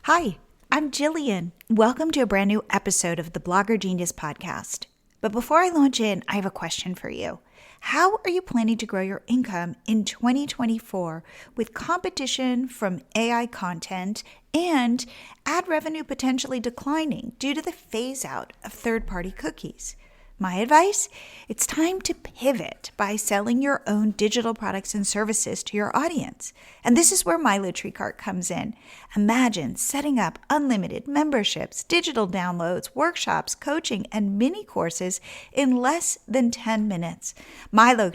Hi, I'm Jillian. Welcome to a brand new episode of the Blogger Genius podcast. But before I launch in, I have a question for you. How are you planning to grow your income in 2024 with competition from AI content and ad revenue potentially declining due to the phase out of third-party cookies? My advice? It's time to pivot by selling your own digital products and services to your audience. And this is where Tree Cart comes in. Imagine setting up unlimited memberships, digital downloads, workshops, coaching, and mini courses in less than 10 minutes.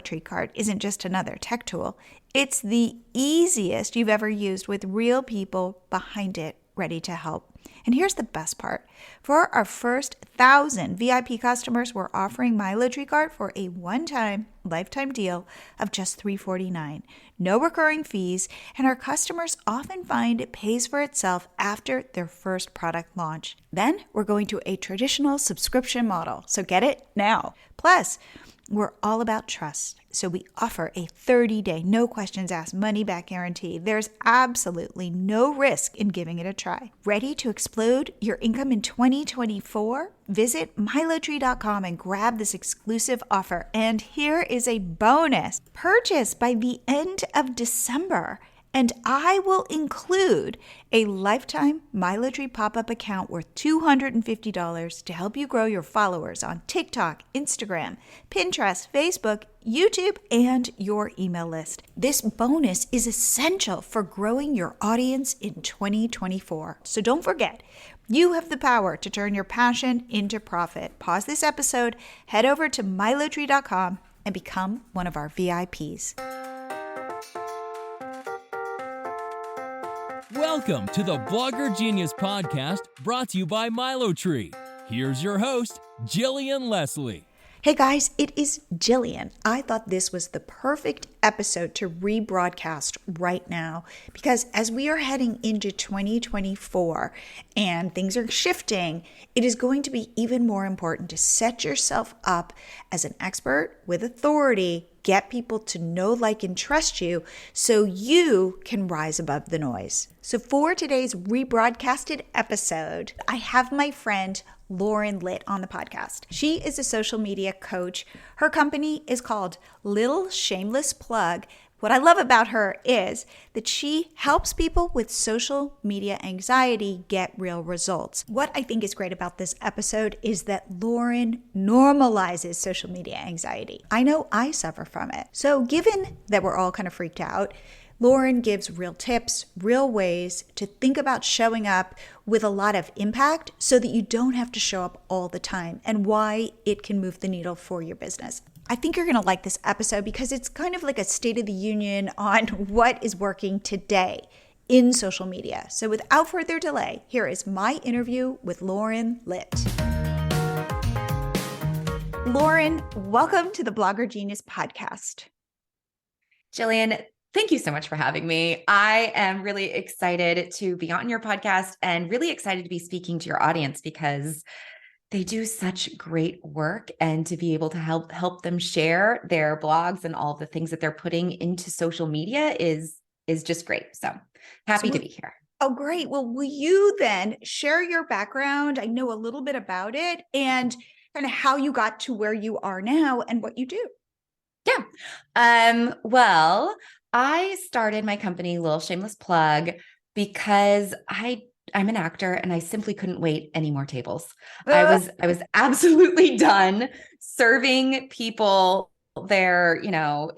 Tree Cart isn't just another tech tool. It's the easiest you've ever used with real people behind it ready to help. And here's the best part. For our first 1,000 VIP customers, we're offering Tree Cart for a one-time lifetime deal of just $349. No recurring fees, and our customers often find it pays for itself after their first product launch. Then we're going to a traditional subscription model, so get it now. Plus, we're all about trust, so we offer a 30-day, no questions asked, money-back guarantee. There's absolutely no risk in giving it a try. Ready to explode your income in 2024? Visit milotree.com and grab this exclusive offer. And here is a bonus. Purchase by the end of December, and I will include a lifetime Tree pop-up account worth $250 to help you grow your followers on TikTok, Instagram, Pinterest, Facebook, YouTube, and your email list. This bonus is essential for growing your audience in 2024. So don't forget, you have the power to turn your passion into profit. Pause this episode, head over to milotree.com, and become one of our VIPs. Welcome to the Blogger Genius podcast, brought to you by Tree. Here's your host, Jillian Leslie. Hey guys, it is Jillian. I thought this was the perfect episode to rebroadcast right now because as we are heading into 2024 and things are shifting, it is going to be even more important to set yourself up as an expert with authority, get people to know, like, and trust you so you can rise above the noise. So for today's rebroadcasted episode, I have my friend Lauren Litt on the podcast. She is a social media coach. Her company is called Little Shameless Plug. What I love about her is that she helps people with social media anxiety get real results. What I think is great about this episode is that Lauren normalizes social media anxiety. I know I suffer from it. So given that we're all kind of freaked out, Lauren gives real tips, real ways to think about showing up with a lot of impact so that you don't have to show up all the time and why it can move the needle for your business. I think you're going to like this episode because it's kind of like a state of the union on what is working today in social media. So without further delay, here is my interview with Lauren Litt. Lauren, welcome to the Blogger Genius podcast. Jillian, thank you so much for having me. I am really excited to be on your podcast and really excited to be speaking to your audience because they do such great work, and to be able to help them share their blogs and all the things that they're putting into social media is just great. So happy to be here. Oh, great. Well, will you then share your background? I know a little bit about it and kind of how you got to where you are now and what you do. Yeah. Well, I started my company, Little Shameless Plug, because I'm an actor and I simply couldn't wait any more tables. I was absolutely done serving people their,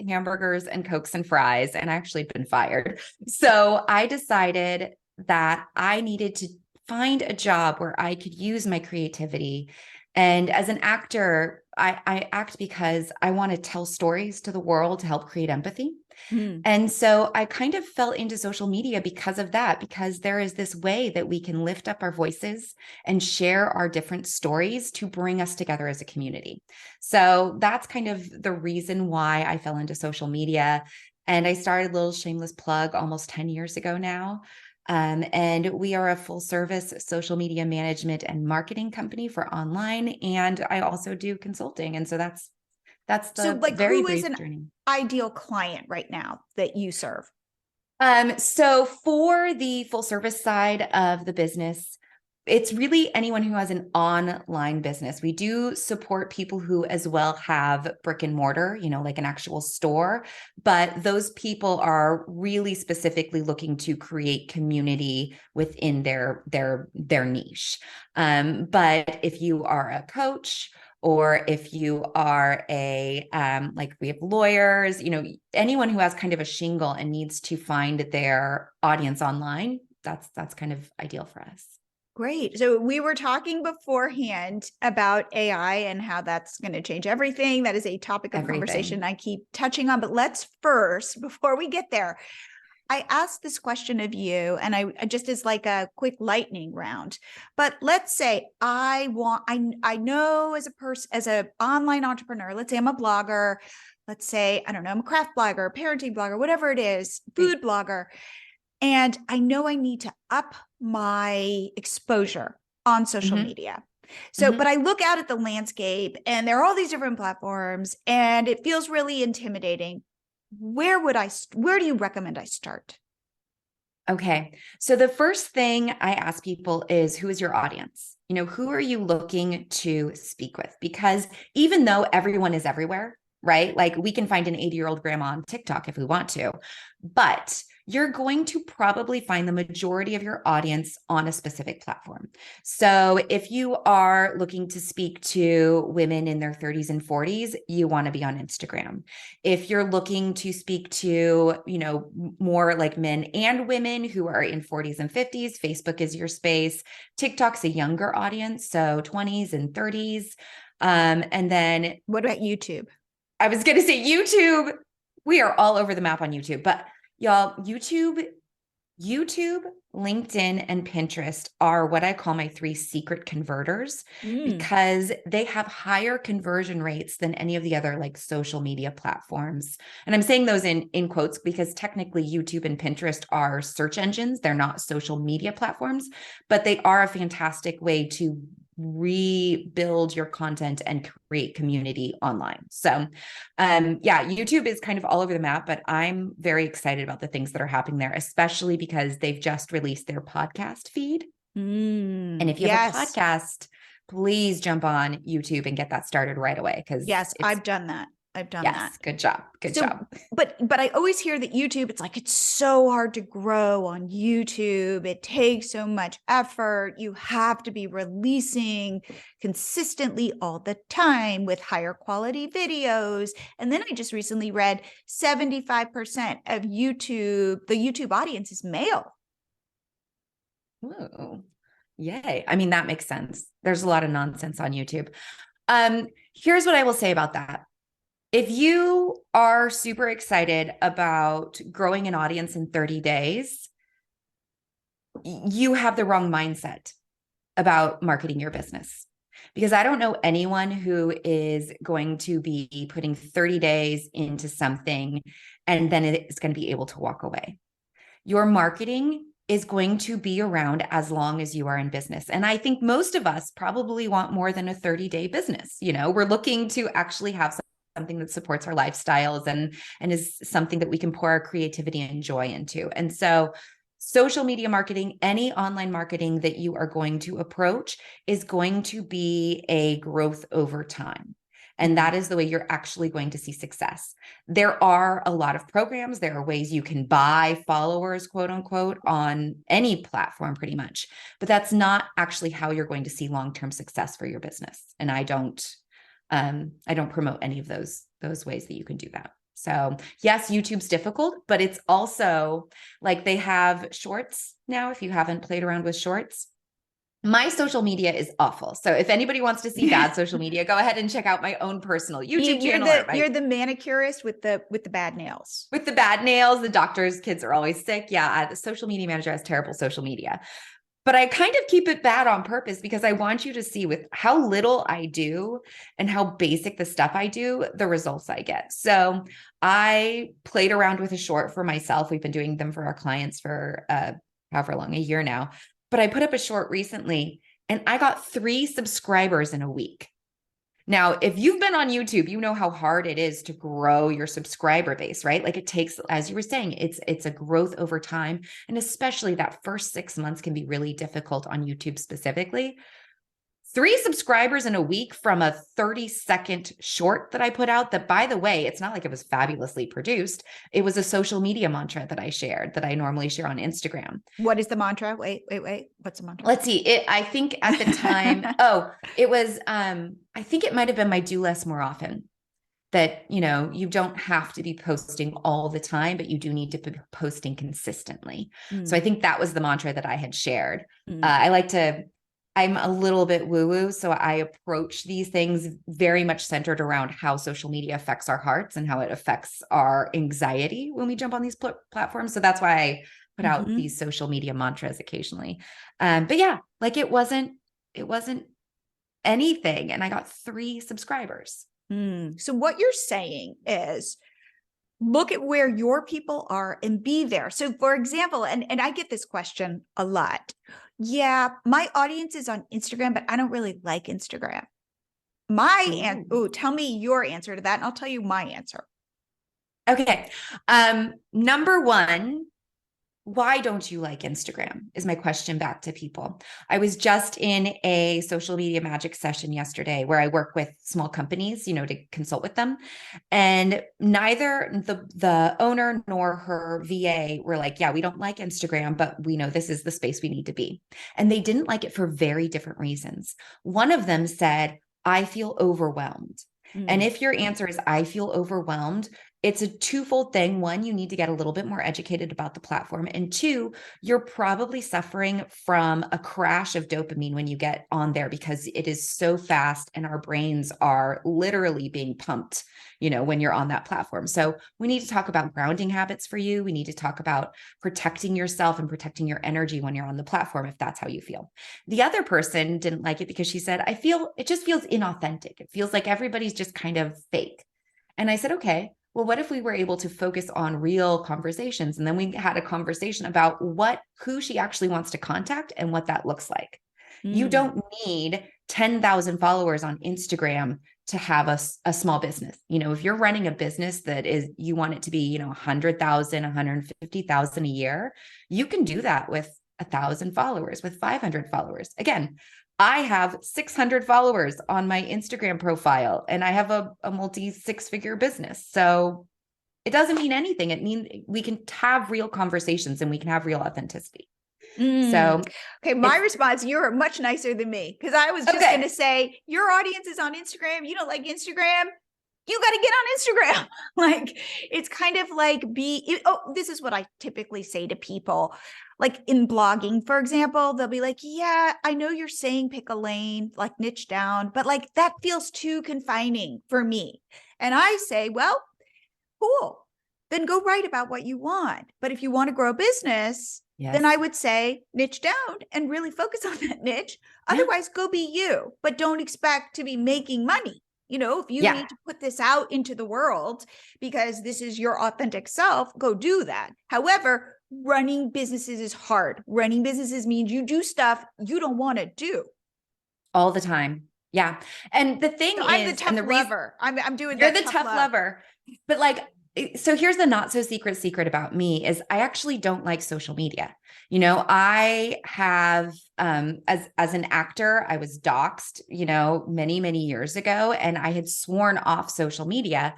hamburgers and Cokes and fries, and I actually been fired. So I decided that I needed to find a job where I could use my creativity. And as an actor, I act because I want to tell stories to the world to help create empathy. And so I kind of fell into social media because of that, because there is this way that we can lift up our voices and share our different stories to bring us together as a community. So that's kind of the reason why I fell into social media. And I started Little Shameless Plug almost 10 years ago now. And we are a full service social media management and marketing company for online. And I also do consulting. And so that's the very who is brief an journey. ideal client right now that you serve? So for the full service side of the business, it's really anyone who has an online business. We do support people who as well have brick and mortar, like an actual store, but those people are really specifically looking to create community within their niche. But if you are a coach, or if you are like we have lawyers, anyone who has kind of a shingle and needs to find their audience online, that's kind of ideal for us. Great. So we were talking beforehand about AI and how that's going to change everything. That is a topic of conversation I keep touching on. But let's first, before we get there, I asked this question of you, and I just as like a quick lightning round. But let's say I know as a person, as an online entrepreneur, let's say I'm a blogger, let's say, I don't know, I'm a craft blogger, parenting blogger, whatever it is, food blogger. And I know I need to up my exposure on social media. So, but I look out at the landscape and there are all these different platforms and it feels really intimidating. Where do you recommend I start? Okay. So the first thing I ask people is, who is your audience? Who are you looking to speak with? Because even though everyone is everywhere, right? Like we can find an 80-year-old grandma on TikTok if we want to, but you're going to probably find the majority of your audience on a specific platform. So if you are looking to speak to women in their 30s and 40s, you want to be on Instagram. If you're looking to speak to, more like men and women who are in 40s and 50s, Facebook is your space. TikTok's a younger audience, so 20s and 30s. And then what about YouTube? I was going to say YouTube. We are all over the map on YouTube, but y'all, YouTube, LinkedIn, and Pinterest are what I call my 3 secret converters because they have higher conversion rates than any of the other like social media platforms. And I'm saying those in quotes because technically YouTube and Pinterest are search engines. They're not social media platforms, but they are a fantastic way to rebuild your content and create community online. So YouTube is kind of all over the map, but I'm very excited about the things that are happening there, especially because they've just released their podcast feed. And if you have a podcast, please jump on YouTube and get that started right away. Yes, I've done that. Yes, good job. Good job. But I always hear that YouTube, it's so hard to grow on YouTube. It takes so much effort. You have to be releasing consistently all the time with higher quality videos. And then I just recently read 75% of the YouTube audience is male. Ooh, yay. I mean, that makes sense. There's a lot of nonsense on YouTube. Here's what I will say about that. If you are super excited about growing an audience in 30 days, you have the wrong mindset about marketing your business. Because I don't know anyone who is going to be putting 30 days into something and then it is going to be able to walk away. Your marketing is going to be around as long as you are in business. And I think most of us probably want more than a 30-day business. We're looking to actually have something that supports our lifestyles and is something that we can pour our creativity and joy into. And so social media marketing, any online marketing that you are going to approach is going to be a growth over time. And that is the way you're actually going to see success. There are a lot of programs. There are ways you can buy followers, quote unquote, on any platform pretty much, but that's not actually how you're going to see long-term success for your business. And I don't promote any of those ways that you can do that. So yes, YouTube's difficult, but it's also like they have shorts now. If you haven't played around with shorts, my social media is awful. So if anybody wants to see bad social media, go ahead and check out my own personal YouTube channel. You're the manicurist with the bad nails. With the bad nails, the doctor's kids are always sick. Yeah, the social media manager has terrible social media. But I kind of keep it bad on purpose because I want you to see with how little I do and how basic the stuff I do, the results I get. So I played around with a short for myself. We've been doing them for our clients for however long, a year now. But I put up a short recently and I got 3 subscribers in a week. Now, if you've been on YouTube, you know how hard it is to grow your subscriber base, right? Like it takes, as you were saying, it's a growth over time. And especially that first 6 months can be really difficult on YouTube specifically. 3 subscribers in a week from a 30-second short that I put out that, by the way, it's not like it was fabulously produced. It was a social media mantra that I shared that I normally share on Instagram. What is the mantra? Wait. What's the mantra? Let's see. I think at the time, it was, I think it might've been my do less more often. That, you don't have to be posting all the time, but you do need to be posting consistently. So I think that was the mantra that I had shared. I'm a little bit woo-woo, so I approach these things very much centered around how social media affects our hearts and how it affects our anxiety when we jump on these platforms. So that's why I put out these social media mantras occasionally. But yeah, like it wasn't anything. And I got 3 subscribers. So what you're saying is look at where your people are and be there. So for example, and I get this question a lot. Yeah, my audience is on Instagram, but I don't really like Instagram. Tell me your answer to that, and I'll tell you my answer. Okay. Number 1, why don't you like Instagram is my question back to people. I was just in a social media magic session yesterday where I work with small companies, to consult with them. And neither the owner nor her VA were like, yeah, we don't like Instagram, but we know this is the space we need to be. And they didn't like it for very different reasons. One of them said, I feel overwhelmed. And if your answer is, I feel overwhelmed, it's a twofold thing. 1, you need to get a little bit more educated about the platform. And 2, you're probably suffering from a crash of dopamine when you get on there because it is so fast and our brains are literally being pumped, when you're on that platform. So we need to talk about grounding habits for you. We need to talk about protecting yourself and protecting your energy when you're on the platform, if that's how you feel. The other person didn't like it because she said, it just feels inauthentic. It feels like everybody's just kind of fake. And I said, okay, well, what if we were able to focus on real conversations? And then we had a conversation about who she actually wants to contact and what that looks like. You don't need 10,000 followers on Instagram to have a small business. If you're running a business that you want it to be, 100,000, 150,000 a year, you can do that with 1,000 followers, with 500 followers. Again, I have 600 followers on my Instagram profile and I have a multi 6-figure business. So it doesn't mean anything. It means we can have real conversations and we can have real authenticity. So, okay, my response, you're much nicer than me because I was just going to say, your audience is on Instagram. You don't like Instagram. You got to get on Instagram. Like, it's kind of like this is what I typically say to people. Like in blogging, for example, they'll be like, yeah, I know you're saying pick a lane, like niche down, but like that feels too confining for me. And I say, well, cool. Then go write about what you want. But if you want to grow a business, then I would say niche down and really focus on that niche. Otherwise, go be you, but don't expect to be making money. If you need to put this out into the world because this is your authentic self, go do that. However, running businesses is hard. Running businesses means you do stuff you don't want to do all the time. Yeah. And the thing is, I'm the tough lover. I'm doing you're the tough lover. But like, so here's the not so secret about me is I actually don't like social media. I have, as an actor, I was doxxed, many, many years ago, and I had sworn off social media.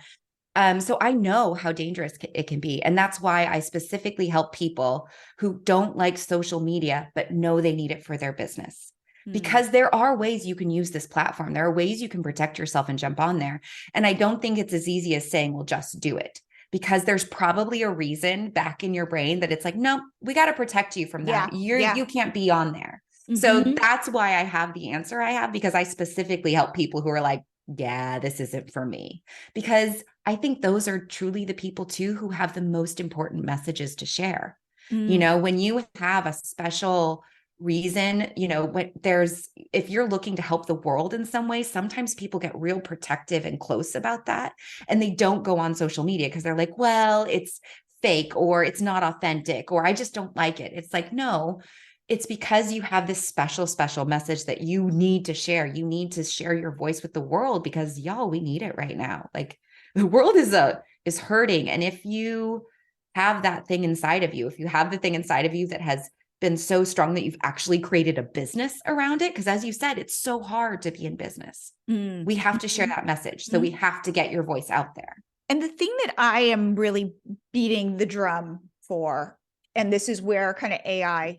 So I know how dangerous it can be. And that's why I specifically help people who don't like social media, but know they need it for their business. Because there are ways you can use this platform. There are ways you can protect yourself and jump on there. And I don't think it's as easy as saying, well, just do it. Because there's probably a reason back in your brain that it's like, no, we got to protect you from that. You can't be on there. So that's why I have the answer I have, because I specifically help people who are like, yeah, this isn't for me. Because I think those are truly the people too who have the most important messages to share. When you have a special reason, if you're looking to help the world in some way, sometimes people get real protective and close about that. And they don't go on social media because they're like, well, it's fake or it's not authentic, or I just don't like it. It's like, no, it's because you have this special, special message that you need to share. You need to share your voice with the world because y'all, we need it right now. Like the world is hurting. And if you have that thing inside of you, if you have the thing inside of you that has been so strong that you've actually created a business around it, because as you said, it's so hard to be in business. We have to share that message. So we have to get your voice out there. And the thing that I am really beating the drum for, and this is where kind of AI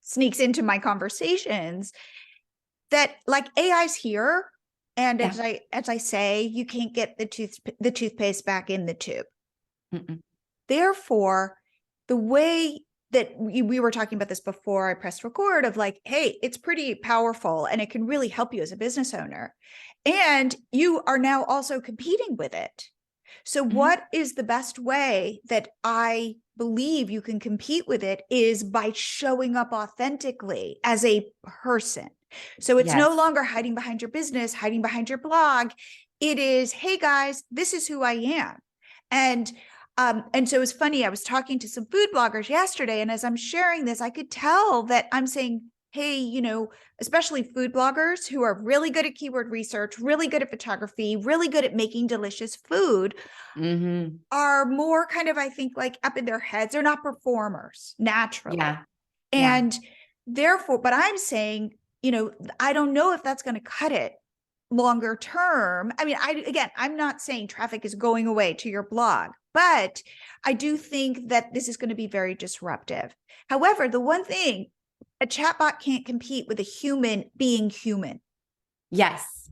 sneaks into my conversations, that like AI's here. And as I say, you can't get the toothpaste back in the tube. Therefore, the way that we were talking about this before I pressed record of like, hey, it's pretty powerful and it can really help you as a business owner. And you are now also competing with it. So what is the best way that I believe you can compete with it is by showing up authentically as a person. So it's no longer hiding behind your business, hiding behind your blog. It is, hey guys, this is who I am. And so it's funny, I was talking to some food bloggers yesterday, and as I'm sharing this, I could tell that I'm saying, hey, you know, especially food bloggers who are really good at keyword research, really good at photography, really good at making delicious food, are more kind of, I think, like up in their heads. They're not performers naturally. And therefore, but I'm saying, you know, I don't know if that's going to cut it longer term. I mean, I'm not saying traffic is going away to your blog, but I do think that this is going to be very disruptive. However, the one thing, a chatbot can't compete with a human being human. Yes.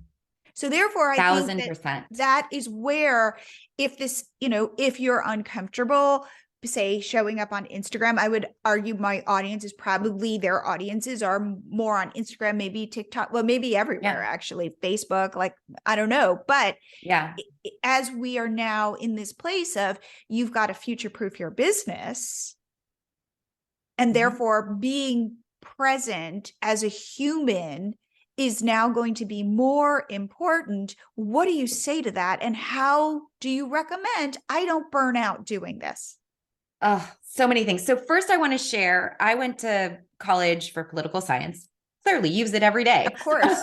So therefore, I think 1000%. that is where, if this, you know, if you're uncomfortable, say showing up on Instagram, I would argue my audience is probably, their audiences are more on Instagram, maybe TikTok, well, maybe everywhere actually, Facebook, like, I don't know. But as we are now in this place of, you've got to future-proof your business, and therefore being present as a human is now going to be more important. What do you say to that? And how do you recommend I don't burn out doing this? Oh, so many things. So first I want to share, I went to college for political science, clearly use it every day. Of course.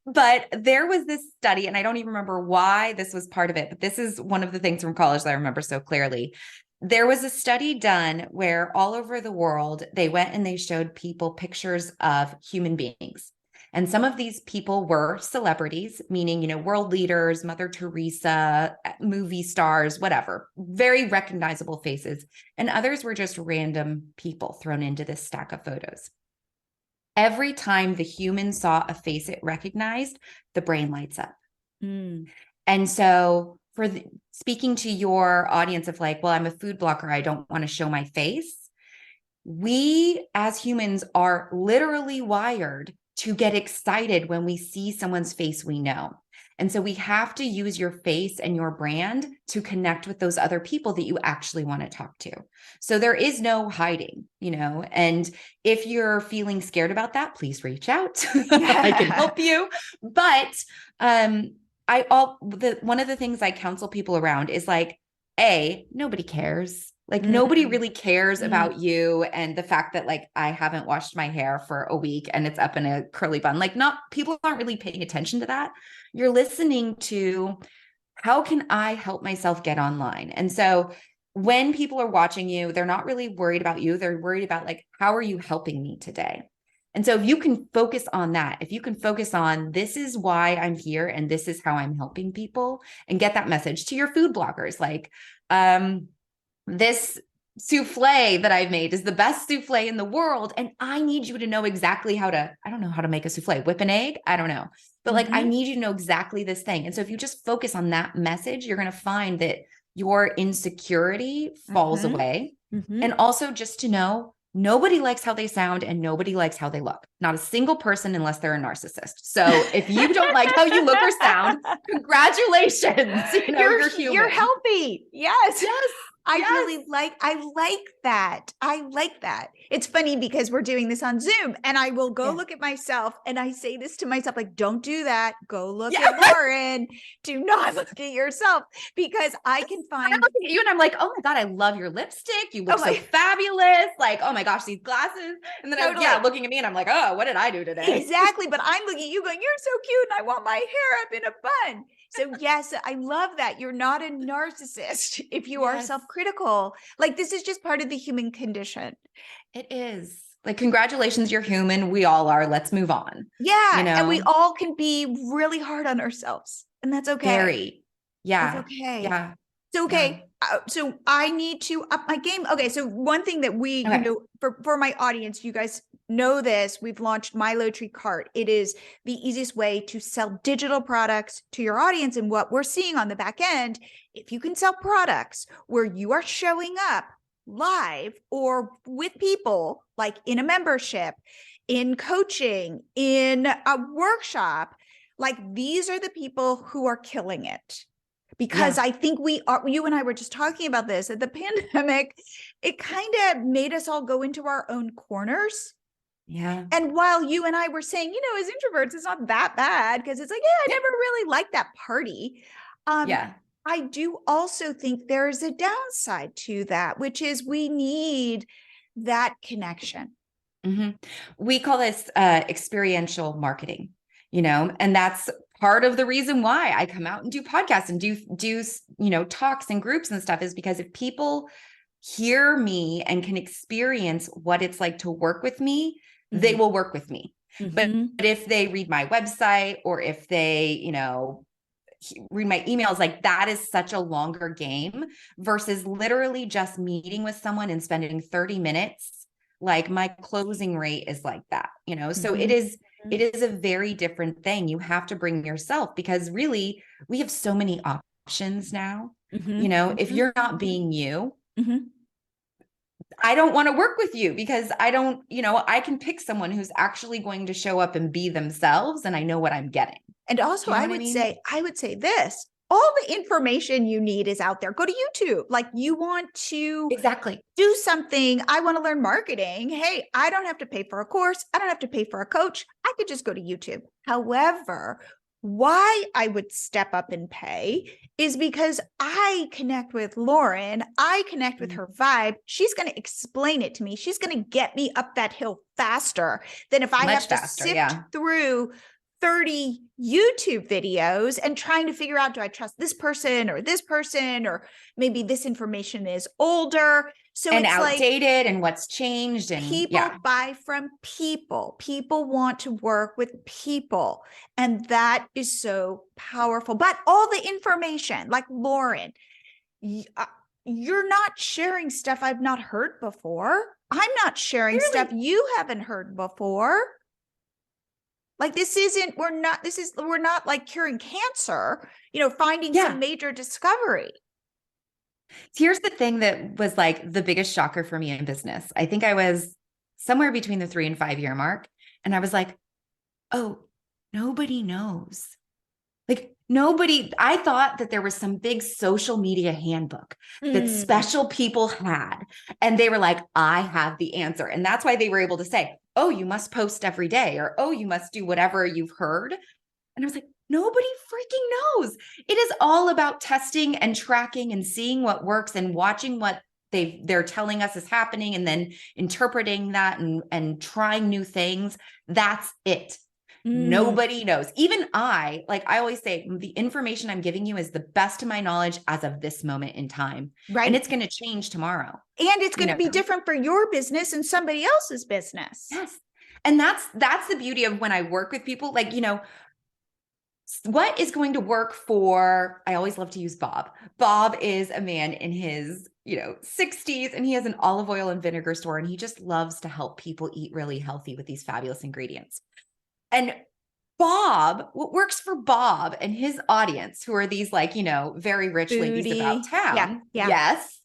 But there was this study, and I don't even remember why this was part of it, but this is one of the things from college that I remember so clearly. There was a study done where all over the world, they went and they showed people pictures of human beings. And some of these people were celebrities, meaning, you know, world leaders, Mother Teresa, movie stars, whatever, very recognizable faces. And others were just random people thrown into this stack of photos. Every time the human saw a face it recognized, the brain lights up. And so speaking to your audience of like, well, I'm a food blogger, I don't want to show my face. We as humans are literally wired to get excited when we see someone's face we know. And so we have to use your face and your brand to connect with those other people that you actually want to talk to. So there is no hiding, you know, and if you're feeling scared about that, please reach out. I can help you. But one of the things I counsel people around is like, nobody cares. Like nobody really cares about you and the fact that like I haven't washed my hair for a week and it's up in a curly bun. Like people aren't really paying attention to that. You're listening to how can I help myself get online? And so when people are watching you, they're not really worried about you. They're worried about like, how are you helping me today? And so if you can focus on that, if you can focus on this is why I'm here and this is how I'm helping people, and get that message to your food bloggers, like, this souffle that I've made is the best souffle in the world. And I need you to know exactly I don't know how to make a souffle, whip an egg. I don't know, but like, I need you to know exactly this thing. And so if you just focus on that message, you're going to find that your insecurity falls away. And also just to know, nobody likes how they sound and nobody likes how they look. Not a single person unless they're a narcissist. So if you don't like how you look or sound, congratulations. You know, you're human. You're healthy. Yes. I like that. I like that. It's funny because we're doing this on Zoom and I will go look at myself and I say this to myself, like, don't do that. Go look at Lauren. Do not look at yourself because I can find. I look at you and I'm like, oh my God, I love your lipstick. You look so fabulous. Like, oh my gosh, these glasses. And then looking at me and I'm like, oh, what did I do today? Exactly. But I'm looking at you going, you're so cute. And I want my hair up in a bun. So yes, I love that. You're not a narcissist if you are self-critical. Like this is just part of the human condition. It is. Like, congratulations, you're human. We all are. Let's move on. Yeah. You know? And we all can be really hard on ourselves. And that's okay. Very. Yeah. That's okay. Yeah. So, okay. So I need to up my game. Okay. So one thing that we, you know, for my audience, you guys know this, we've launched MiloTree Cart. It is the easiest way to sell digital products to your audience. And what we're seeing on the back end, if you can sell products where you are showing up live or with people, like in a membership, in coaching, in a workshop, like these are the people who are killing it. Because I think you and I were just talking about this at the pandemic, it kind of made us all go into our own corners. Yeah. And while you and I were saying, you know, as introverts, it's not that bad because it's like, yeah, I never really liked that party. I do also think there is a downside to that, which is we need that connection. Mm-hmm. We call this experiential marketing, you know, and that's part of the reason why I come out and do podcasts and do, you know, talks and groups and stuff is because if people hear me and can experience what it's like to work with me, they will work with me. But if they read my website or if they, you know, read my emails, like that is such a longer game versus literally just meeting with someone and spending 30 minutes. Like my closing rate is like that, you know? So it is a very different thing. You have to bring yourself because really we have so many options now, you know, if you're not being you, I don't want to work with you because I don't, you know, I can pick someone who's actually going to show up and be themselves and I know what I'm getting. And also I would say this, all the information you need is out there. Go to YouTube. Like you want to do something. I want to learn marketing. Hey, I don't have to pay for a course. I don't have to pay for a coach. I could just go to YouTube. However, why I would step up and pay is because I connect with Lauren. I connect with her vibe. She's going to explain it to me. She's going to get me up that hill faster than if I have to sift through 30 YouTube videos and trying to figure out, do I trust this person, or maybe this information is older. So and it's outdated and what's changed. And people buy from people. People want to work with people. And that is so powerful. But all the information, like Lauren, you're not sharing stuff I've not heard before. I'm not sharing stuff you haven't heard before. Like we're not like curing cancer, you know, finding some major discovery. Here's the thing that was like the biggest shocker for me in business. I think I was somewhere between the 3 and 5 year mark. And I was like, oh, nobody knows. Like I thought that there was some big social media handbook that special people had. And they were like, I have the answer. And that's why they were able to say, oh, you must post every day, or, oh, you must do whatever you've heard. And I was like, nobody freaking knows. It is all about testing and tracking and seeing what works and watching what they're telling us is happening and then interpreting that and trying new things. That's it. Nobody knows. Even I always say, the information I'm giving you is the best of my knowledge as of this moment in time. Right. And it's going to change tomorrow. And it's going to be different for your business and somebody else's business. Yes. And that's the beauty of when I work with people, like, you know, what is going to work for, I always love to use Bob. Bob is a man in his, you know, 60s, and he has an olive oil and vinegar store, and he just loves to help people eat really healthy with these fabulous ingredients. And Bob, what works for Bob and his audience, who are these like, you know, very rich ladies about town, yes,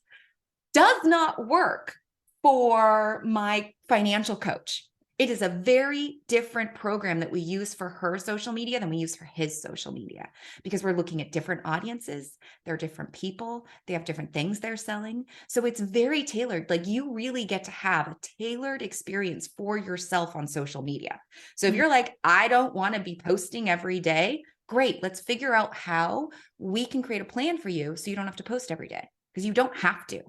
does not work for my financial coach. It is a very different program that we use for her social media than we use for his social media, because we're looking at different audiences. They're different people. They have different things they're selling. So it's very tailored. Like, you really get to have a tailored experience for yourself on social media. So if you're like, I don't want to be posting every day, great. Let's figure out how we can create a plan for you so you don't have to post every day, because you don't have to.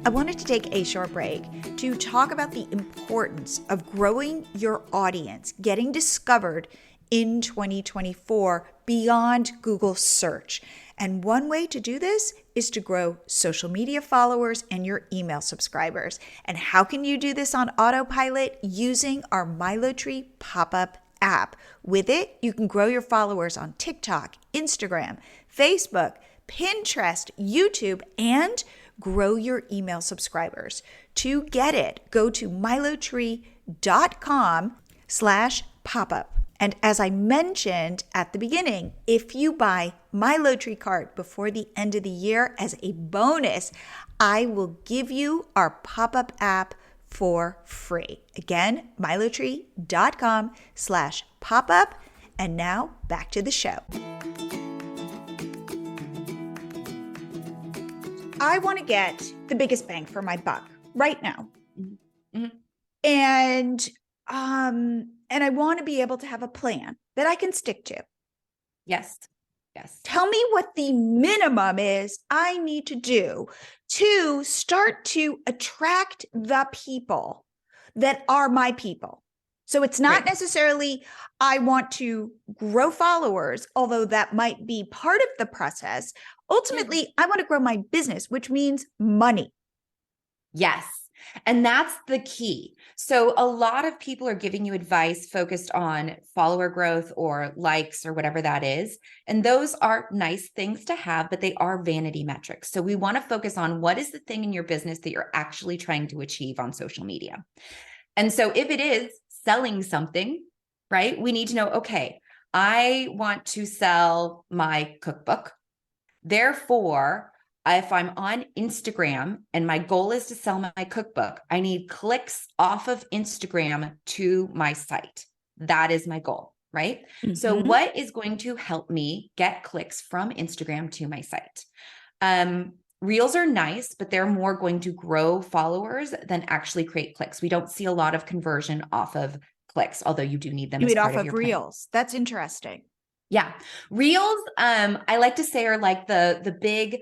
I wanted to take a short break to talk about the importance of growing your audience, getting discovered in 2024 beyond Google search. And one way to do this is to grow social media followers and your email subscribers. And how can you do this on autopilot? Using our MiloTree pop-up app. With it, you can grow your followers on TikTok, Instagram, Facebook, Pinterest, YouTube, and grow your email subscribers. To get it, go to milotree.com/popup. And as I mentioned at the beginning, if you buy MiloTree card before the end of the year as a bonus, I will give you our pop-up app for free. Again, milotree.com/popup. And now back to the show. I want to get the biggest bang for my buck right now. Mm-hmm. And I want to be able to have a plan that I can stick to. Yes. Yes. Tell me what the minimum is I need to do to start to attract the people that are my people. So it's not necessarily I want to grow followers, although that might be part of the process. Ultimately, I want to grow my business, which means money. Yes. And that's the key. So a lot of people are giving you advice focused on follower growth or likes or whatever that is. And those are nice things to have, but they are vanity metrics. So we want to focus on what is the thing in your business that you're actually trying to achieve on social media. And so if it is selling something, right, we need to know, okay, I want to sell my cookbook. Therefore, if I'm on Instagram and my goal is to sell my cookbook, I need clicks off of Instagram to my site. That is my goal, right? Mm-hmm. So what is going to help me get clicks from Instagram to my site? Reels are nice, but they're more going to grow followers than actually create clicks. We don't see a lot of conversion off of clicks, although you do need them as part of your plan. Reels. That's interesting. Yeah. Reels, I like to say, are like the big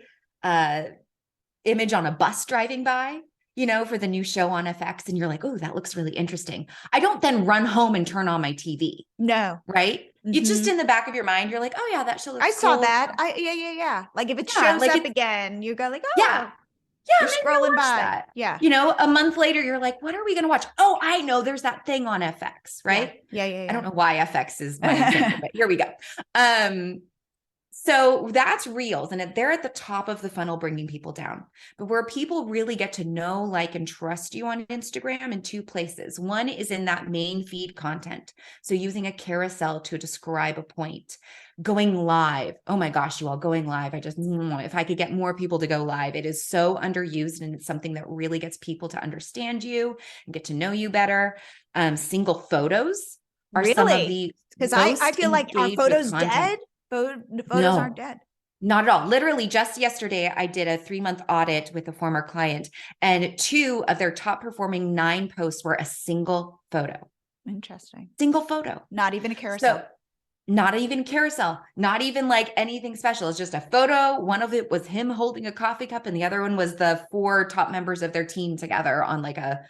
image on a bus driving by, you know, for the new show on FX. And you're like, oh, that looks really interesting. I don't then run home and turn on my TV. No. Right? Mm-hmm. It's just in the back of your mind. You're like, oh yeah, that show looks cool. I saw that. Yeah. Like if it shows like up again, you go like, oh. Yeah. You're scrolling by that. Yeah. You know, a month later, you're like, what are we going to watch? Oh, I know there's that thing on FX, right? Yeah. I don't know why FX is my example, but here we go. So that's Reels, and they're at the top of the funnel, bringing people down. But where people really get to know, like, and trust you on Instagram in two places. One is in that main feed content. So using a carousel to describe a point, going live. Oh my gosh, you all, going live. If I could get more people to go live, it is so underused, and it's something that really gets people to understand you and get to know you better. Single photos are some of the, because I feel like, are photos dead? Photos aren't dead. Not at all. Literally just yesterday, I did a 3-month audit with a former client, and 2 of their top performing 9 posts were a single photo. Interesting. Single photo. Not even a carousel. So, not even carousel, not even like anything special. It's just a photo. One of it was him holding a coffee cup, and the other one was the 4 top members of their team together on like a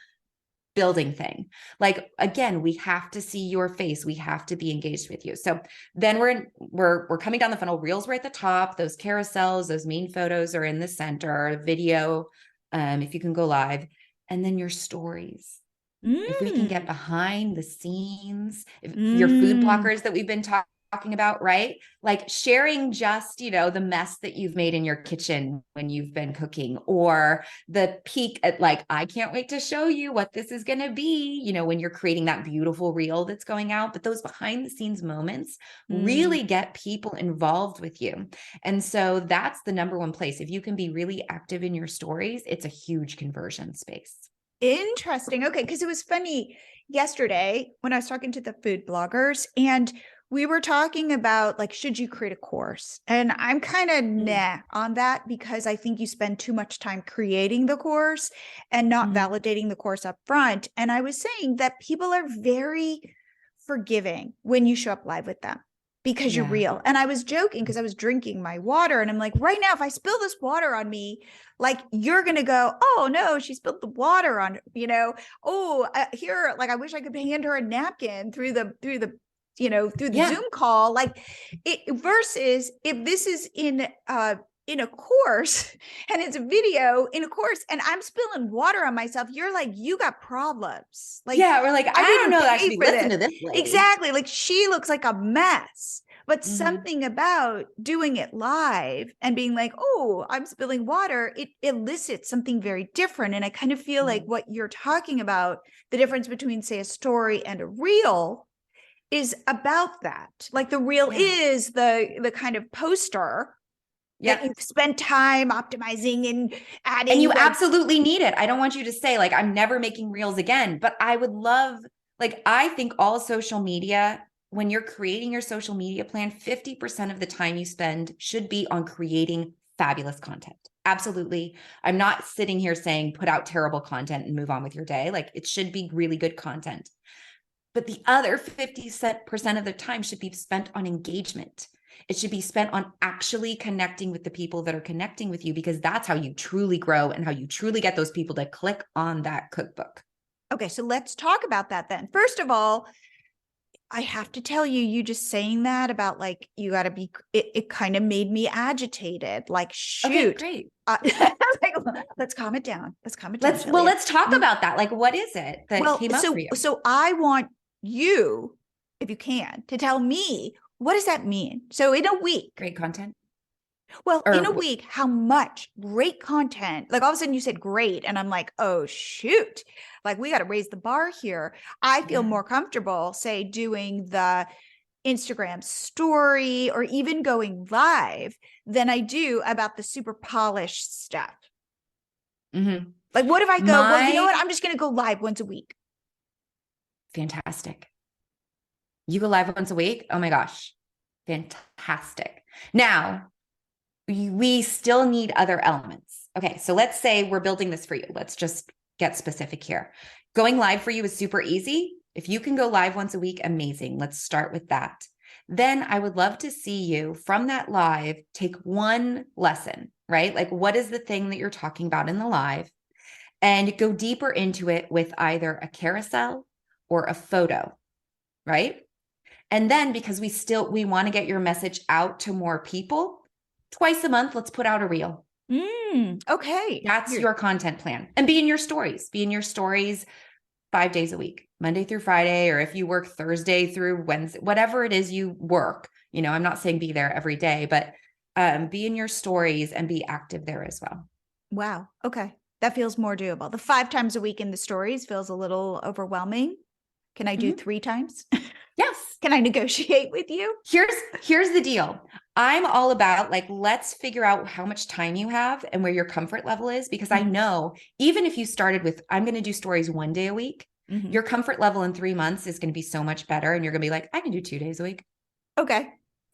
building thing. Like, again, we have to see your face. We have to be engaged with you. So then we're coming down the funnel. Reels were at the top. Those carousels, those main photos are in the center. Video, if you can go live, and then your stories. If we can get behind the scenes, your food blockers that we've been talking about, right? Like sharing just, you know, the mess that you've made in your kitchen when you've been cooking, or the peek at like, I can't wait to show you what this is going to be, you know, when you're creating that beautiful reel that's going out. But those behind the scenes moments really get people involved with you. And so that's the number one place. If you can be really active in your stories, it's a huge conversion space. Interesting. Okay. Because it was funny yesterday when I was talking to the food bloggers and we were talking about like, should you create a course? And I'm kind of nah on that because I think you spend too much time creating the course and not validating the course up front. And I was saying that people are very forgiving when you show up live with them because you're real. And I was joking because I was drinking my water and I'm like, right now, if I spill this water on me, like you're going to go, oh no, she spilled the water on, oh, here, like, I wish I could hand her a napkin through the Zoom call, like it versus if this is in a course and it's a video in a course and I'm spilling water on myself, you're like, you got problems. Like, we're like, I don't know that I should be listening to this lady. Exactly. Like she looks like a mess, but something about doing it live and being like, oh, I'm spilling water, it elicits something very different. And I kind of feel like what you're talking about, the difference between say a story and a reel is about that. Like the reel is the kind of poster that you've spent time optimizing and adding. And you absolutely need it. I don't want you to say like, I'm never making reels again, but I would love, like, I think all social media, when you're creating your social media plan, 50% of the time you spend should be on creating fabulous content. Absolutely. I'm not sitting here saying put out terrible content and move on with your day. Like it should be really good content. But the other 50% of the time should be spent on engagement. It should be spent on actually connecting with the people that are connecting with you, because that's how you truly grow and how you truly get those people to click on that cookbook. Okay, so let's talk about that then. First of all, I have to tell you, you just saying that about like, you got to be, it kind of made me agitated. Like, shoot. Okay, great. Like, let's calm it down. Let's calm it down. Let's talk about that. Like, what is it that came up for you? So I want you, if you can, to tell me, what does that mean? So in a week, great content. Well, in a week, how much great content, like all of a sudden you said great. And I'm like, oh, shoot, like we got to raise the bar here. I feel more comfortable, say, doing the Instagram story or even going live than I do about the super polished stuff. Like, what if I go, well, you know what? I'm just going to go live once a week. Fantastic. You go live once a week? Oh my gosh. Fantastic. Now, we still need other elements. Okay, so let's say we're building this for you. Let's just get specific here. Going live for you is super easy. If you can go live once a week, amazing. Let's start with that. Then I would love to see you from that live take one lesson, right? Like, what is the thing that you're talking about in the live? And go deeper into it with either a carousel or a photo, right? And then because we want to get your message out to more people, twice a month, let's put out a reel. Okay. That's your content plan. And be in your stories. Be in your stories 5 days a week, Monday through Friday, or if you work Thursday through Wednesday, whatever it is you work. I'm not saying be there every day, but be in your stories and be active there as well. Wow. Okay. That feels more doable. The 5 times a week in the stories feels a little overwhelming. Can I do 3 times? Yes. Can I negotiate with you? Here's the deal. I'm all about like, let's figure out how much time you have and where your comfort level is, because I know even if you started with, I'm going to do stories 1 day a week, your comfort level in 3 months is going to be so much better. And you're going to be like, I can do 2 days a week. Okay.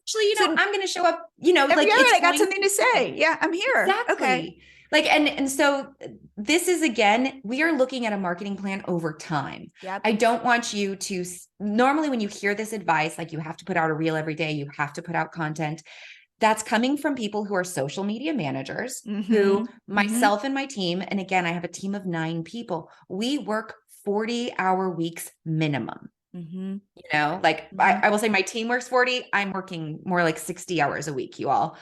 Actually, I'm going to show up, like I got something to say. Yeah, I'm here. Exactly. Okay. Like, and so this is, again, we are looking at a marketing plan over time. Yep. I don't want you to, normally when you hear this advice, like you have to put out a reel every day, you have to put out content. That's coming from people who are social media managers, who myself and my team, and again, I have a team of 9 people. We work 40-hour weeks minimum. I will say my team works 40. I'm working more like 60 hours a week, you all.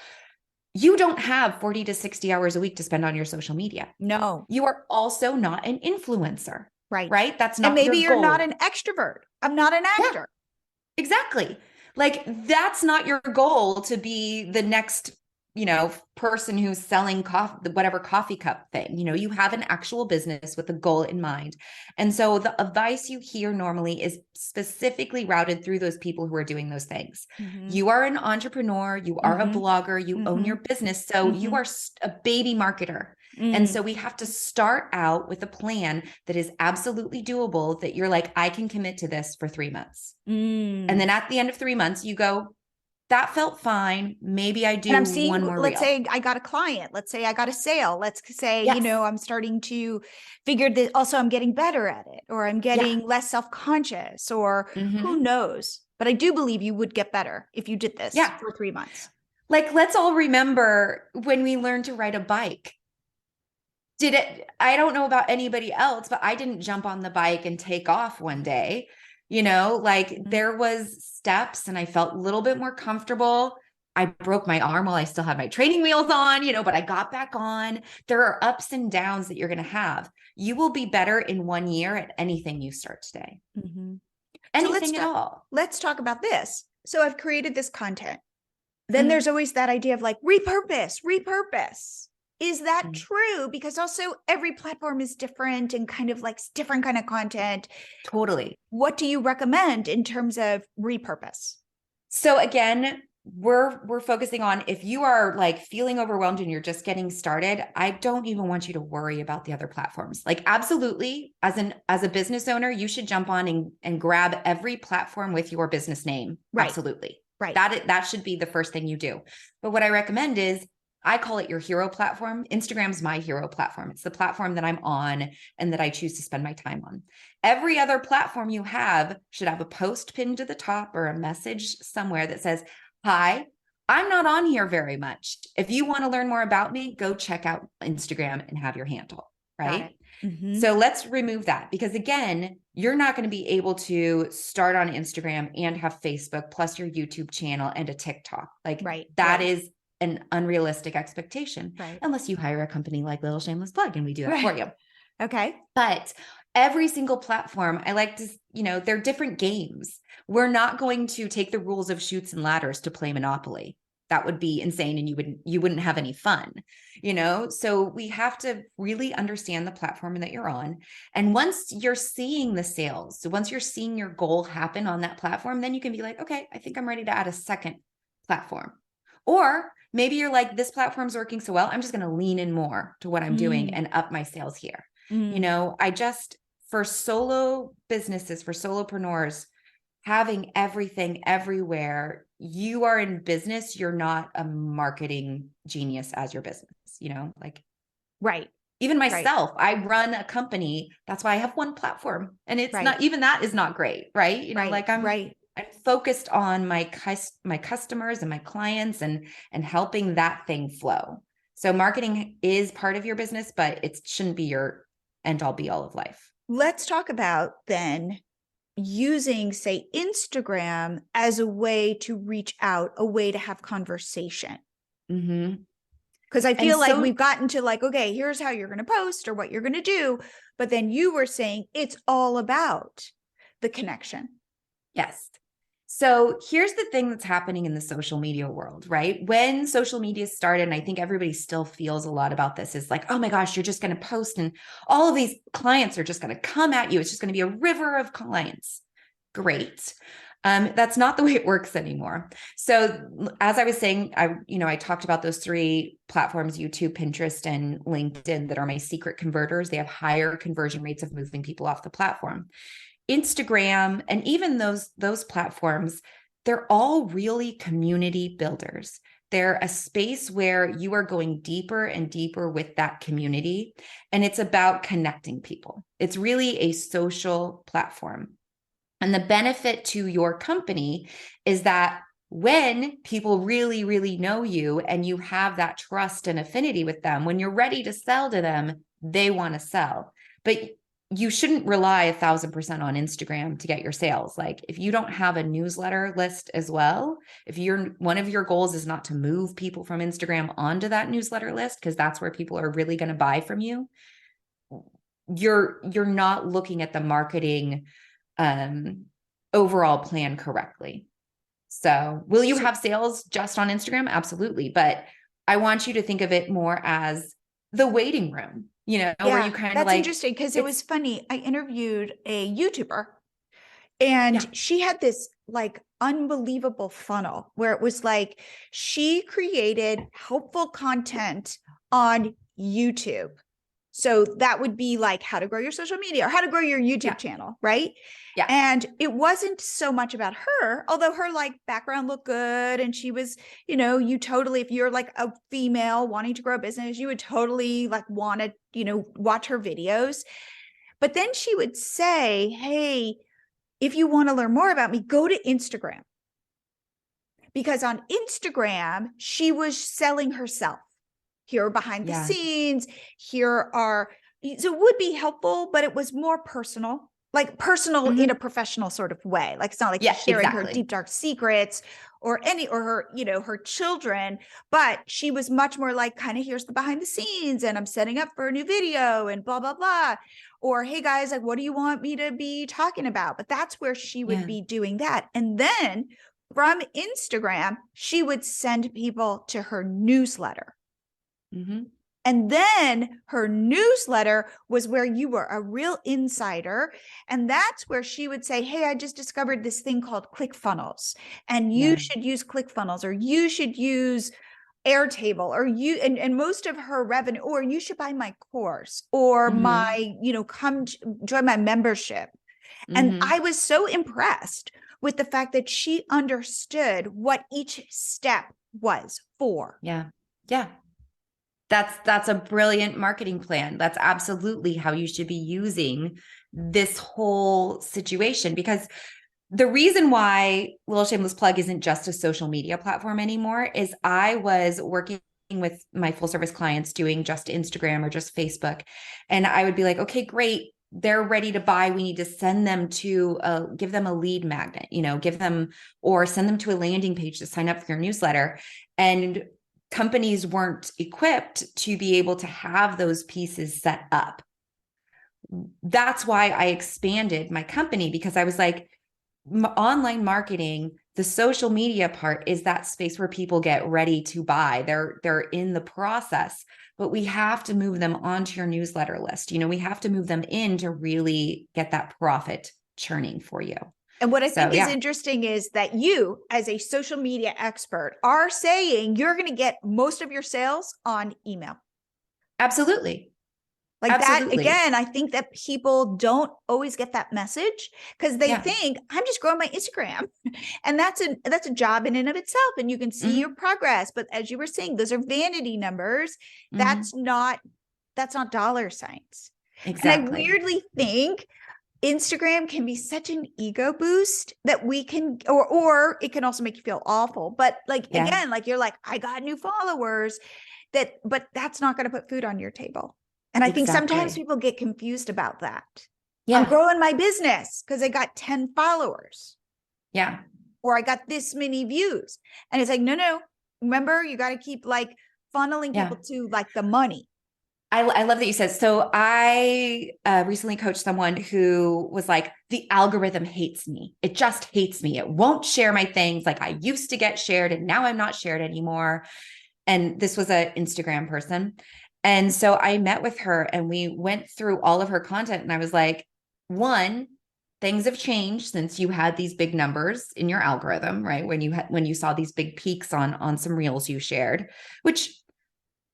You don't have 40 to 60 hours a week to spend on your social media. No. You are also not an influencer. Right. Right? That's not and maybe your you're goal. not an extrovert. I'm not an actor. Yeah, exactly. Like that's not your goal to be the next, person who's selling coffee, whatever coffee cup thing. You have an actual business with a goal in mind. And so the advice you hear normally is specifically routed through those people who are doing those things. Mm-hmm. You are an entrepreneur, you are a blogger, you own your business. So you are a baby marketer. And so we have to start out with a plan that is absolutely doable, that you're like, I can commit to this for 3 months. And then at the end of 3 months, you go, that felt fine. Maybe I do and I'm seeing, one more let's reel. say I got a client. Let's say I got a sale. Let's say, Yes. I'm starting to figure that also I'm getting better at it, or I'm getting less self-conscious, or who knows. But I do believe you would get better if you did this for 3 months. Like, let's all remember when we learned to ride a bike. I don't know about anybody else, but I didn't jump on the bike and take off one day. There was steps and I felt a little bit more comfortable. I broke my arm while I still had my training wheels on, but I got back on. There are ups and downs that you're going to have. You will be better in 1 year at anything you start today. Anything at all. Let's talk about this. So I've created this content. Then there's always that idea of like repurpose. Is that true? Because also every platform is different and kind of like different kind of content. Totally. What do you recommend in terms of repurpose? So again, we're focusing on, if you are like feeling overwhelmed and you're just getting started, I don't even want you to worry about the other platforms. Like, absolutely, as a business owner, you should jump on and grab every platform with your business name. Right. Absolutely. Right. That should be the first thing you do. But what I recommend is, I call it your hero platform. Instagram's my hero platform. It's the platform that I'm on and that I choose to spend my time on. Every other platform you have should have a post pinned to the top or a message somewhere that says, hi, I'm not on here very much. If you want to learn more about me, go check out Instagram and have your handle, right? So let's remove that, because again, you're not going to be able to start on Instagram and have Facebook plus your YouTube channel and a TikTok. That is an unrealistic expectation, unless you hire a company like Little Shameless Plug and we do that for you. Okay. But every single platform, I like to, they're different games. We're not going to take the rules of Chutes and Ladders to play Monopoly. That would be insane, and you wouldn't have any fun, So we have to really understand the platform that you're on. And once you're seeing the sales, so once you're seeing your goal happen on that platform, then you can be like, okay, I think I'm ready to add a second platform. Or maybe you're like, this platform's working so well, I'm just going to lean in more to what I'm doing and up my sales here. For solo businesses, for solopreneurs, having everything everywhere, you are in business. You're not a marketing genius as your business, Right. Even myself, I run a company. That's why I have one platform, and it's not, even that is not great. Right. I'm focused on my customers and my clients and helping that thing flow. So marketing is part of your business, but it shouldn't be your end all be all of life. Let's talk about then using, say, Instagram as a way to reach out, a way to have conversation. Because I feel like we've gotten to like, okay, here's how you're going to post or what you're going to do. But then you were saying it's all about the connection. Yes. So here's the thing that's happening in the social media world, right? When social media started, and I think everybody still feels a lot about this, is like, oh my gosh, you're just going to post and all of these clients are just going to come at you. It's just going to be a river of clients. Great. That's not the way it works anymore. So as I was saying, I talked about those 3 platforms, YouTube, Pinterest, and LinkedIn, that are my secret converters. They have higher conversion rates of moving people off the platform. Instagram and even those platforms, they're all really community builders. They're a space where you are going deeper and deeper with that community, and it's about connecting people. It's really a social platform. And the benefit to your company is that when people really, really know you and you have that trust and affinity with them, when you're ready to sell to them, they want to sell. But you shouldn't rely 1,000% on Instagram to get your sales. Like, if you don't have a newsletter list as well, if one of your goals is not to move people from Instagram onto that newsletter list, because that's where people are really going to buy from you, you're not looking at the marketing overall plan correctly. So will you have sales just on Instagram? Absolutely. But I want you to think of it more as the waiting room, where Yeah, you kind of that's like, interesting because it it's, was funny. I interviewed a YouTuber yeah, and she had this like unbelievable funnel where it was like she created helpful content on YouTube. So that would be like how to grow your social media or how to grow your yeah, YouTube channel, right? yeah, And it wasn't so much about her, although her like background looked good and she was, you totally, if you're like a female wanting to grow a business, you would totally like want to, watch her videos. But then she would say, hey, if you want to learn more about me, go to Instagram. Because on Instagram, she was selling herself. Here are behind the yeah, scenes. Here are, so it would be helpful, but it was more personal, like personal in a hmm, professional sort of way. Like it's not like yeah, she's sharing her exactly. deep, dark secrets or her, her children, but she was much more like kind of here's the behind the scenes and I'm setting up for a new video and blah, blah, blah. Or, hey guys, like, what do you want me to be talking about? But that's where she would Yeah. be doing that. And then from Instagram, she would send people to her newsletter. Hmm. And then her newsletter was where you were a real insider. And that's where she would say, hey, I just discovered this thing called ClickFunnels. And you Yeah. should use ClickFunnels, or you should use Airtable, or and most of her revenue, or you should buy my course, or Hmm. my, come join my membership. And Hmm. I was so impressed with the fact that she understood what each step was for. Yeah. Yeah. That's a brilliant marketing plan. That's absolutely how you should be using this whole situation, because the reason why Little Shameless Plug isn't just a social media platform anymore is I was working with my full service clients doing just Instagram or just Facebook. And I would be like, okay, great. They're ready to buy. We need to send them to give them a lead magnet, give them, or send them to a landing page to sign up for your newsletter. And companies weren't equipped to be able to have those pieces set up. That's why I expanded my company, because I was like, online marketing, the social media part is that space where people get ready to buy. They're in the process, but we have to move them onto your newsletter list. We have to move them in to really get that profit churning for you. And what I So think is yeah, interesting is that you, as a social media expert, are saying you're going to get most of your sales on email. absolutely. Like that, Absolutely. again, I think that people don't always get that message because they Yeah. think I'm just growing my Instagram. And that's a job in and of itself. And you can see your Hmm. progress. But as you were saying, those are vanity numbers. Hmm. That's not dollar signs. And I Exactly. weirdly think Instagram can be such an ego boost that we can, or it can also make you feel awful. But like, Yeah. again, like you're like, I got new followers but that's not going to put food on your table. And I think sometimes Exactly. people get confused about that. I'm Yeah. growing my business because I got 10 followers Yeah. or I got this many views. And it's like, no, no. Remember, you got to keep like funneling people Yeah. to like the money. I love that you said. So I recently coached someone who was like, the algorithm hates me. It just hates me. It won't share my things. Like I used to get shared and now I'm not shared anymore. And this was an Instagram person. And so I met with her and we went through all of her content. And I was like, one, things have changed since you had these big numbers in your algorithm, right? When you saw these big peaks on some reels you shared, which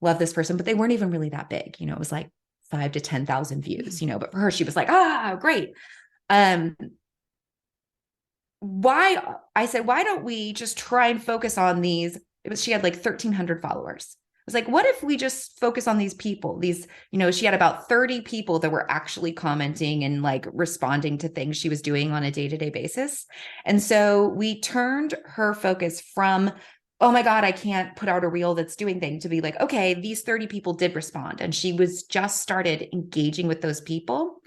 love this person, but they weren't even really that big. It was like 5 to 10,000 views, but for her, she was like, great. Um, why I said, why don't we just try and focus on these? She had like 1,300 followers. I was like, what if we just focus on these people? She had about 30 people that were actually commenting and like responding to things she was doing on a day-to-day basis. And so we turned her focus from, oh my God, I can't put out a reel that's doing things, to be like, okay, these 30 people did respond. And she was just started engaging with those people.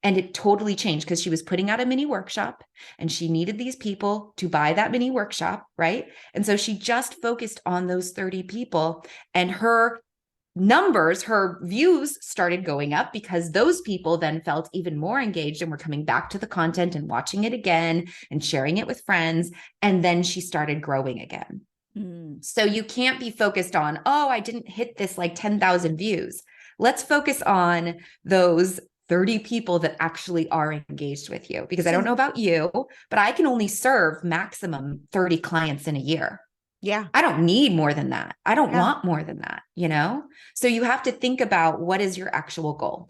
And it totally changed because she was putting out a mini workshop and she needed these people to buy that mini workshop, right? And so she just focused on those 30 people, and her numbers, her views started going up because those people then felt even more engaged and were coming back to the content and watching it again and sharing it with friends. And then she started growing again. So you can't be focused on, oh, I didn't hit this like 10,000 views. Let's focus on those 30 people that actually are engaged with you, because I don't know about you, but I can only serve maximum 30 clients in a year. Yeah. I don't need more than that. I don't want more than that, you know? So you have to think about, what is your actual goal?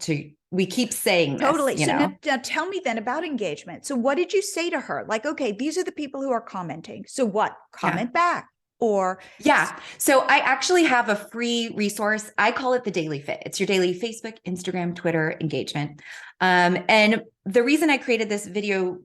We keep saying this, Totally. you So know? now tell me then about engagement. So what did you say to her? Like, okay, these are the people who are commenting. So what? Comment back. Or yeah. So I actually have a free resource. I call it the Daily Fit. It's your daily Facebook, Instagram, Twitter engagement. And the reason I created this video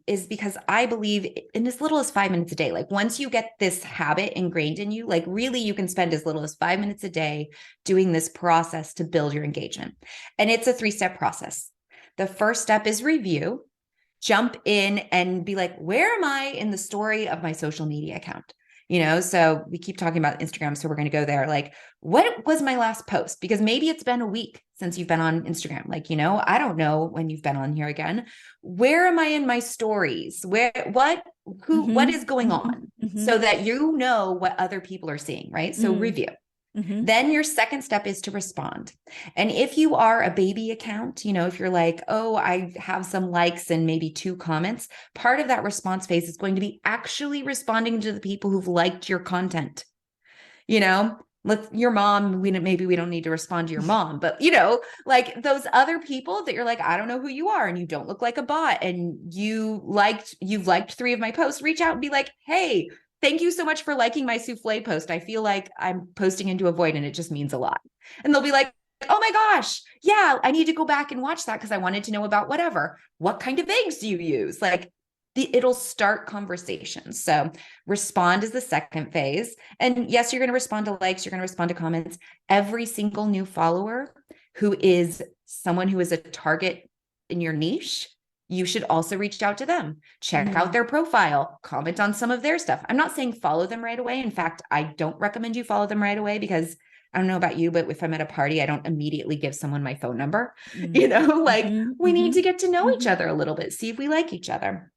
is because I believe in as little as 5 minutes a day. Like, once you get this habit ingrained in you, like really you can spend as little as 5 minutes a day doing this process to build your engagement. And it's a 3-step process. The first step is review. Jump in and be like, where am I in the story of my social media account? You know, so we keep talking about Instagram, so we're going to go there. Like, what was my last post? Because maybe it's been a week since you've been on Instagram. Like, you know, I don't know when you've been on here again. Where am I in my stories? What is going on? So that you know what other people are seeing, right? So review. Then your second step is to respond. And if you are a baby account, you know, if you're like, oh, I have some likes and maybe 2 comments, part of that response phase is going to be actually responding to the people who've liked your content. You know, your mom, maybe we don't need to respond to your mom, but you know, like those other people that you're like, I don't know who you are and you don't look like a bot and you've liked 3 of my posts, reach out and be like, hey, thank you so much for liking my souffle post. I feel like I'm posting into a void and it just means a lot. And they'll be like, oh my gosh, yeah, I need to go back and watch that because I wanted to know about whatever. What kind of eggs do you use? Like, it'll start conversations. So respond is the second phase. And yes, you're going to respond to likes, you're going to respond to comments. Every single new follower who is someone who is a target in your niche, you should also reach out to them, check out their profile, comment on some of their stuff. I'm not saying follow them right away. In fact, I don't recommend you follow them right away, because I don't know about you, but if I'm at a party, I don't immediately give someone my phone number. You know, like we need to get to know each other a little bit, see if we like each other.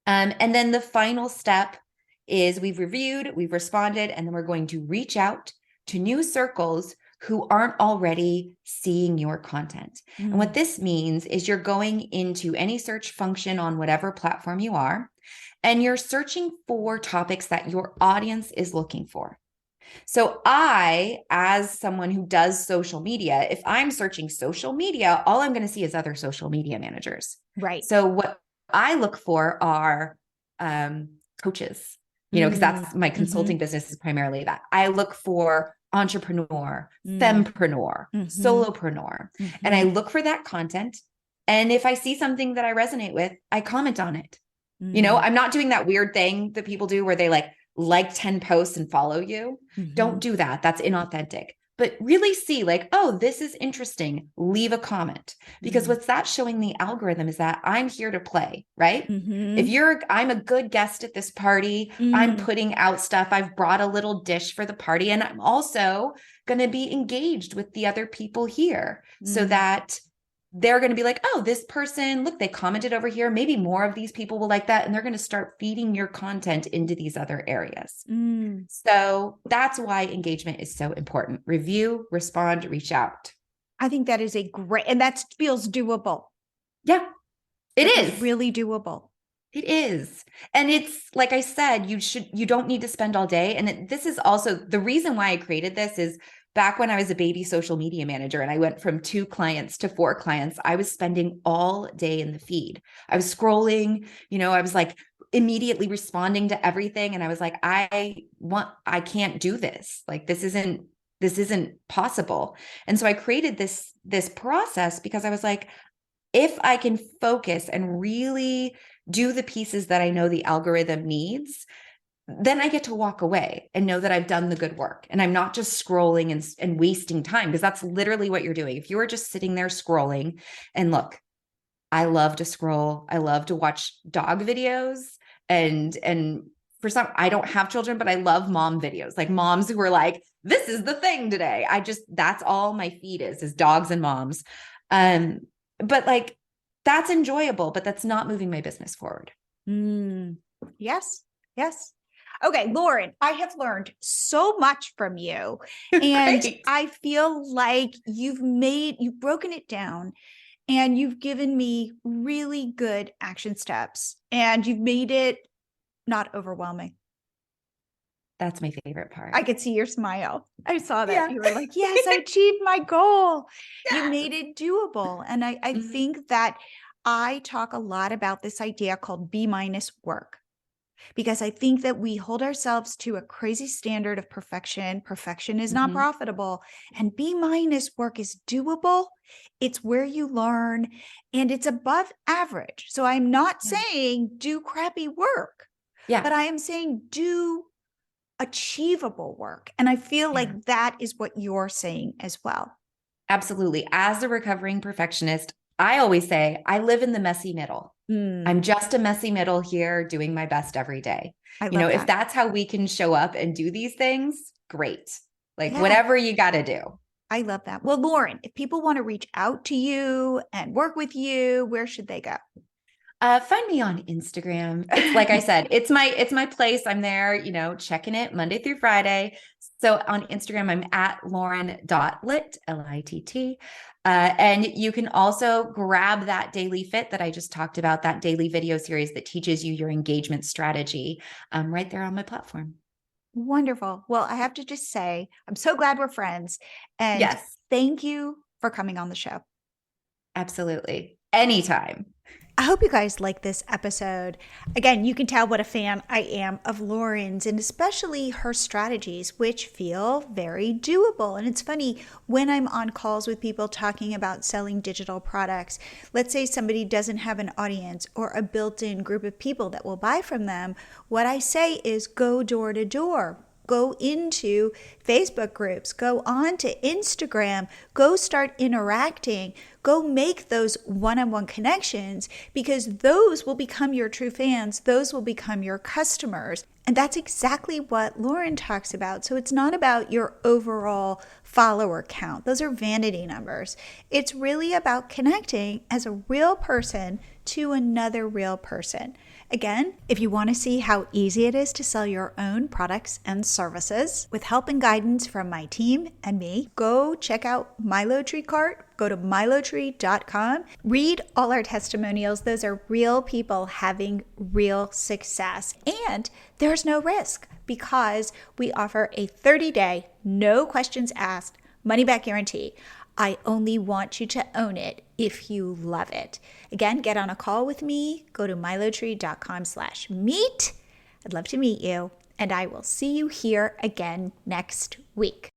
And then the final step is we've reviewed, we've responded, and then we're going to reach out to new circles who aren't already seeing your content. And what this means is you're going into any search function on whatever platform you are, and you're searching for topics that your audience is looking for. So I, as someone who does social media, if I'm searching social media, all I'm going to see is other social media managers. Right. So what I look for are coaches, you know, because that's my consulting business is primarily that. I look for entrepreneur, fempreneur, solopreneur, and I look for that content. And if I see something that I resonate with, I comment on it. You know, I'm not doing that weird thing that people do where they like 10 posts and follow you. Don't do that. That's inauthentic. But really see like, oh, this is interesting. Leave a comment, because what's that showing the algorithm is that I'm here to play, right? If I'm a good guest at this party, I'm putting out stuff. I've brought a little dish for the party, and I'm also going to be engaged with the other people here so that they're going to be like, oh, this person, look, they commented over here. Maybe more of these people will like that. And they're going to start feeding your content into these other areas. So that's why engagement is so important. Review, respond, reach out. I think that is a great, and that feels doable. Yeah, it is really doable. It is. And it's like I said, you don't need to spend all day. And this is also the reason why I created this is back when I was a baby social media manager and I went from 2 clients to 4 clients, I was spending all day in the feed. I was scrolling, you know, I was like immediately responding to everything. And I was like, I can't do this. Like, this isn't possible. And so I created this process because I was like, if I can focus and really do the pieces that I know the algorithm needs, then I get to walk away and know that I've done the good work and I'm not just scrolling and wasting time, because that's literally what you're doing. If you are just sitting there scrolling, and look, I love to scroll. I love to watch dog videos and for some, I don't have children, but I love mom videos, like moms who are like, this is the thing today. That's all my feed is dogs and moms. But like, that's enjoyable, but that's not moving my business forward. Yes. Okay, Lauren, I have learned so much from you. And Great. I feel like you've broken it down and you've given me really good action steps and you've made it not overwhelming. That's my favorite I part. could see your smile. I saw that. Yeah. You were like, yes, I achieved my goal. You Yes. made it doable. And I Mhm. think that I talk a lot about this idea called B- work, because I think that we hold ourselves to a crazy standard of perfection. Perfection is not Mhm. profitable. And B- work is doable. It's where you learn and it's above average. So I'm not Yeah. saying do crappy work, but Yeah. I am saying do achievable work. And I feel Yeah. like that is what you're saying as well. Absolutely. As a recovering perfectionist, I always say I live in the messy middle. I'm just a messy middle here doing my best every day. I You know, love if that. that's how we can show up and do these things, great. Like Yeah, whatever you got to do. I love that. Well, Lauren, if people want to reach out to you and work with you, where should they go? Find me on Instagram. It's like I said, it's my place. I'm there, checking it Monday through Friday. So on Instagram, I'm at lauren.litt, Litt. And you can also grab that daily fit that I just talked about, that daily video series that teaches you your engagement strategy right there on my platform. Wonderful. Well, I have to just say, I'm so glad we're friends. And Yes, thank you for coming on the show. absolutely. Anytime. I hope you guys like this episode. Again, you can tell what a fan I am of Lauren's and especially her strategies, which feel very doable. And it's funny when I'm on calls with people talking about selling digital products, let's say somebody doesn't have an audience or a built-in group of people that will buy from them. What I say is go door to door. Go into Facebook groups, go on to Instagram, go start interacting, go make those one-on-one connections because those will become your true fans. Those will become your customers. And that's exactly what Lauren talks about. So it's not about your overall follower count. Those are vanity numbers. It's really about connecting as a real person to another real person. Again, if you want to see how easy it is to sell your own products and services with help and guidance from my team and me, go check out MiloTree Cart. Go to milotree.com. Read all our testimonials. Those are real people having real success. And there's no risk because we offer a 30-day, no questions asked, money back guarantee. I only want you to own it if you love it. Again, get on a call with me. Go to milotree.com/meet. I'd love to meet you, and I will see you here again next week.